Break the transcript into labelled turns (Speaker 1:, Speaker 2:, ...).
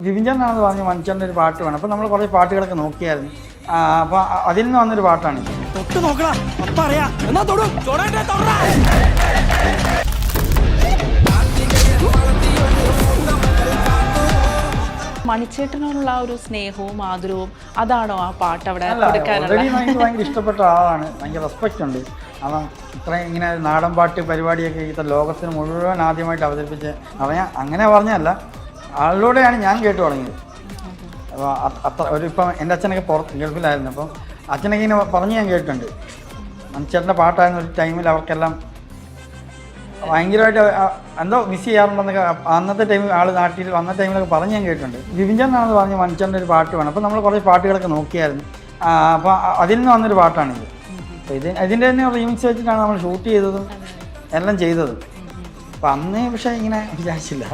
Speaker 1: വിവിഞ്ചനാണെന്ന് പറഞ്ഞ് മനുഷ്യൻ്റെ ഒരു പാട്ട് വേണം. അപ്പോൾ നമ്മൾ കുറേ പാട്ടുകളൊക്കെ നോക്കിയായിരുന്നു. അപ്പോൾ അതിൽ നിന്ന് വന്നൊരു പാട്ടാണ്.
Speaker 2: തൊട്ട് നോക്കടാ, അപ്പ അറിയാ. എന്നാ തൊടും.
Speaker 3: മണിച്ചേട്ടനോടുള്ള ആ ഒരു സ്നേഹവും ആദരവും അതാണോ ആ പാട്ട് അവിടെ
Speaker 1: ഓൾറെഡി എനിക്ക് ഭയങ്കര ഇഷ്ടപ്പെട്ട ആളാണ്. ഭയങ്കര റെസ്പെക്റ്റ് ഉണ്ട്. കാരണം ഇത്രയും ഇങ്ങനെ നാടൻ പാട്ട് പരിപാടിയൊക്കെ ഇത്ര ലോകത്തിന് മുഴുവൻ ആദ്യമായിട്ട് അവതരിപ്പിച്ച് അങ്ങനെ പറഞ്ഞല്ല, ആളിലൂടെയാണ് ഞാൻ കേട്ടു തുടങ്ങിയത്. അപ്പോൾ ഇപ്പം എൻ്റെ അച്ഛനൊക്കെ ഗൾഫിലായിരുന്നു. അപ്പം അച്ഛനൊക്കെ ഇങ്ങനെ പറഞ്ഞ് ഞാൻ കേട്ടിട്ടുണ്ട്. മനുഷ്യരുടെ പാട്ടായിരുന്ന ഒരു ടൈമിൽ അവർക്കെല്ലാം ഭയങ്കരമായിട്ട് എന്തോ മിസ് ചെയ്യാറുണ്ടെന്നൊക്കെ അന്നത്തെ ടൈമിൽ നാട്ടിൽ വന്ന ടൈമിലൊക്കെ പറഞ്ഞ് ഞാൻ കേട്ടിട്ടുണ്ട്. വിവിഞ്ചനാണെന്ന് പറഞ്ഞ് മനുഷ്യൻ്റെ ഒരു പാട്ട് വേണം. അപ്പോൾ നമ്മൾ കുറേ പാട്ടുകളൊക്കെ നോക്കിയായിരുന്നു. അപ്പോൾ അതിൽ നിന്ന് വന്നൊരു പാട്ടാണിത്. അപ്പോൾ ഇതിൻ്റെ തന്നെ റീമിക്സ് വെച്ചിട്ടാണ് നമ്മൾ ഷൂട്ട് ചെയ്തതും എല്ലാം ചെയ്തതും. അപ്പം അന്ന് പക്ഷേ ഇങ്ങനെ വിചാരിച്ചില്ല.